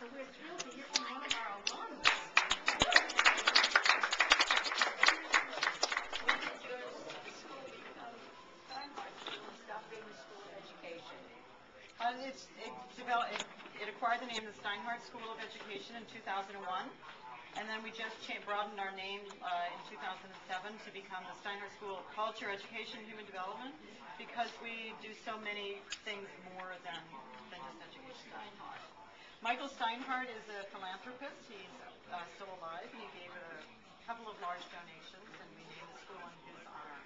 So we're thrilled to hear from one of our alums. When did your school become Steinhardt School and stop being the School of Education? It acquired the name the Steinhardt School of Education in 2001, and then we just broadened our name in 2007 to become the Steinhardt School of Culture, Education, and Human Development, because we do so many things more than just education. Steinhardt. Michael Steinhardt is a philanthropist. He's still alive. He gave a couple of large donations, and we named the school in his honor.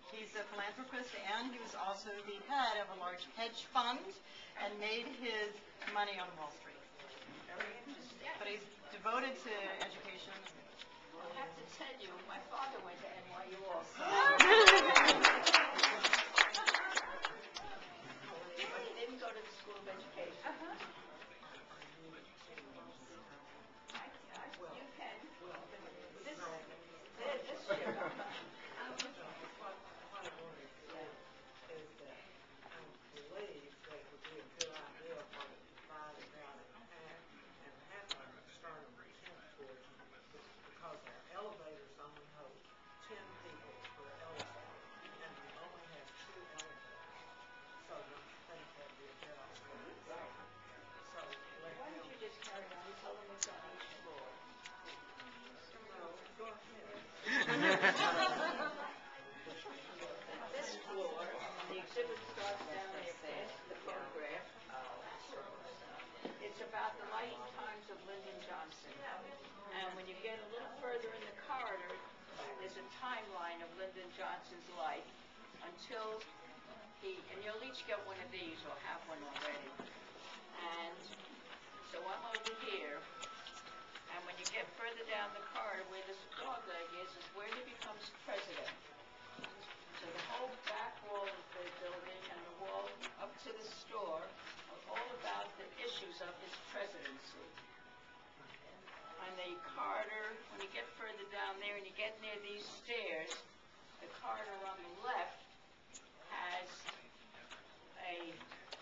He's a philanthropist, and he was also the head of a large hedge fund and made his money on Wall Street. Very interesting. But he's devoted to education. Well, I have to tell you, my father went to NYU also. But he didn't go to the School of Education. You can. This year. This floor, the exhibit starts down there past the photograph. It's about the lifetimes of Lyndon Johnson. And when you get a little further in the corridor, there's a timeline of Lyndon Johnson's life until and you'll each get one of these or have one already. And so I'm over here. And when you get further down the corridor where this dog leg is where he becomes president. So the whole back wall of the building and the wall up to the store are all about the issues of his presidency. And the corridor, when you get further down there and you get near these stairs, the corridor on the left has a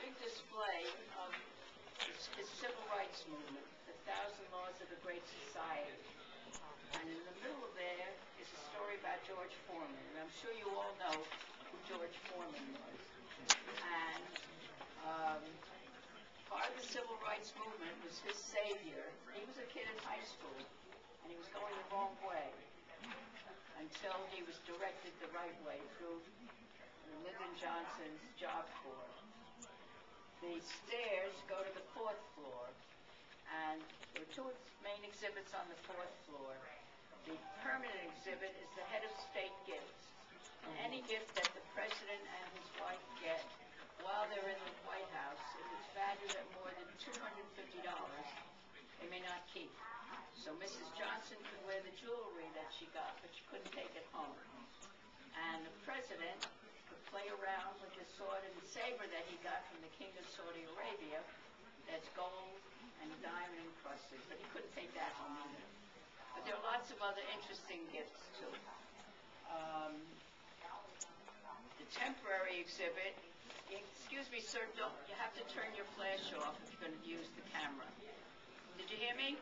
big display of his civil rights movement, the 1,000 Laws of a Great Society. And in the middle there is a story about George Foreman. And I'm sure you all know who George Foreman was. And part of the civil rights movement was his savior. He was a kid in high school, and he was going the wrong way until he was directed the right way through Lyndon Johnson's job corps. The stairs go to the 4th floor, and there are two main exhibits on the 4th floor. The permanent exhibit is the head of state gifts. And any gift that the president and his wife get while they're in the White House, if it's valued at more than $250, they may not keep. So Mrs. Johnson could wear the jewelry that she got, but she couldn't take it home. And the president could play around with the sword and saber that he got from the king of Saudi Arabia, that's gold and diamond encrusted, but he couldn't take that home either. But there are lots of other interesting gifts too. The temporary exhibit, excuse me sir, you have to turn your flash off if you're going to use the camera. Did you hear me?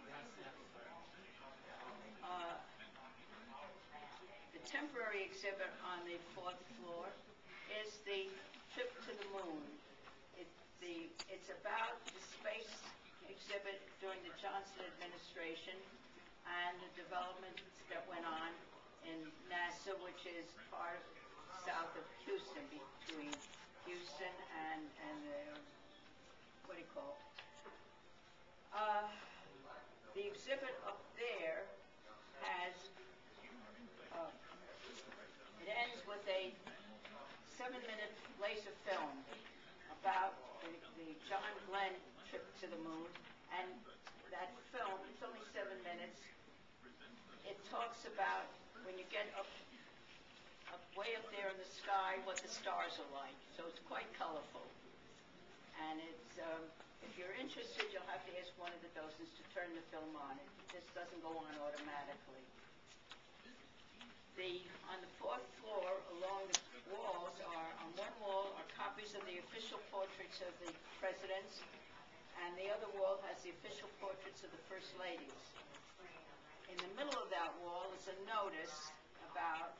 The temporary exhibit on the 4th floor is the trip to the moon. It's about the space exhibit during the Johnson administration and the developments that went on in NASA, which is part of south of Houston, between Houston and what do you call it? The exhibit up there has, it ends with a 7-minute laser film about the John Glenn trip to the moon, and that film, it's only 7 minutes. It talks about when you get up way up there in the sky, what the stars are like. So it's quite colorful. And it's, if you're interested, you'll have to ask one of the docents to turn the film on. It just doesn't go on automatically. On the 4th floor, along the walls on one wall are copies of the official portraits of the presidents, and the other wall has the official portraits of the first ladies. In the middle of that wall is a notice about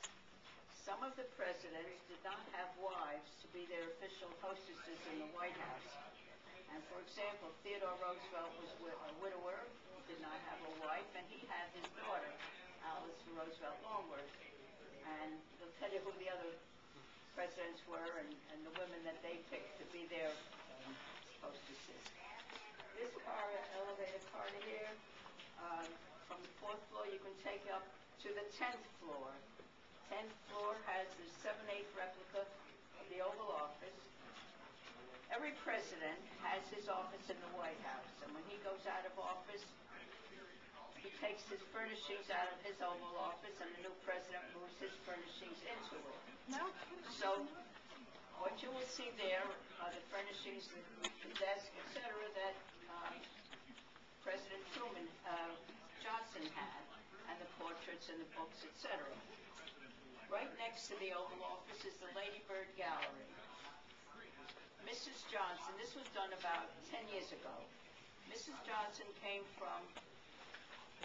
some of the presidents did not have wives to be their official hostesses in the White House. And for example, Theodore Roosevelt was a widower, did not have a wife, and he had his daughter, Alice Roosevelt Longworth. And they'll tell you who the other presidents were and the women that they picked to be their hostesses. This elevator corridor here, from the 4th floor, you can take up to the 10th floor. 10th floor has the 7/8 replica of the Oval Office. Every president has his office in the White House, and when he goes out of office, he takes his furnishings out of his Oval Office, and the new president moves his furnishings into it. No. So what you will see there are the furnishings, the desk, etc., that President Johnson had, and the portraits and the books, etc. Right next to the Oval Office is the Lady Bird Gallery. Mrs. Johnson, this was done about 10 years ago. Mrs. Johnson came from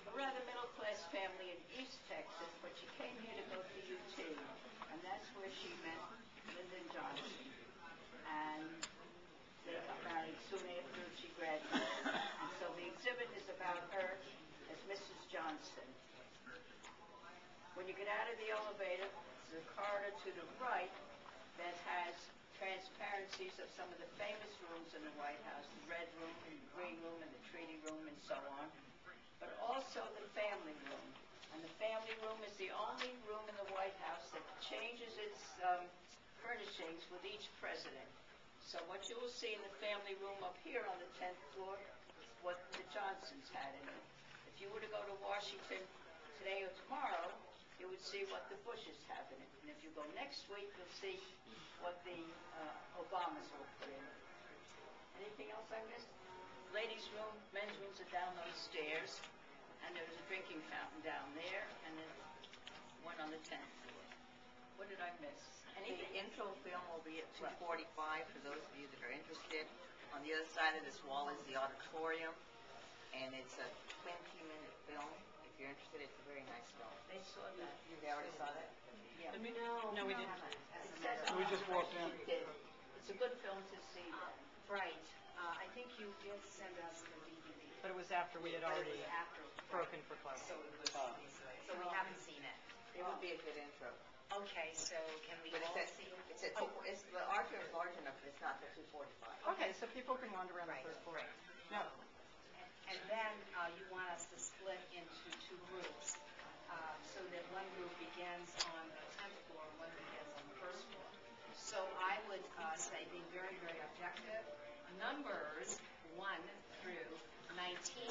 a rather middle-class family in East Texas, but she came here to go to UT, and that's where she met Lyndon Johnson. And they got married soon after she graduated. And so the exhibit is about her as Mrs. Johnson. When you get out of the elevator, there's a corridor to the right that has transparencies of some of the famous rooms in the White House, the Red Room, and the Green Room, and the Treaty Room, and so on, but also the family room. And the family room is the only room in the White House that changes its furnishings with each president. So what you will see in the family room up here on the 10th floor is what the Johnsons had in it. If you were to go to Washington today or tomorrow, you would see what the Bushes have in it. And if you go next week, you'll see what the Obamas will put in it. Anything else I missed? Ladies' room, men's rooms are down those stairs, and there's a drinking fountain down there, and then one on the 10th floor. What did I miss? The Anything? intro film will be at 2:45 for those of you that are interested. On the other side of this wall is the auditorium, and it's a 20-minute film. If you're interested, it's a very nice film. They saw that. They already saw that? Yeah. No, we didn't. It says So we just walked in. it did. It's a good film to see. Right. I think you did send us the DVD. But it was after we had already After. broken for class. So it was, so we haven't seen it. It would be a good intro. Okay, so can we But all see? the auditorium is large enough, but it's not till 2:45. Okay, so people can wander around the Right, 3rd floor. right. No. And then you want us to split into 2 groups, so that one group begins on the 10th floor and one begins on the 1st floor. So I would say, being very, very objective, numbers 1 through 19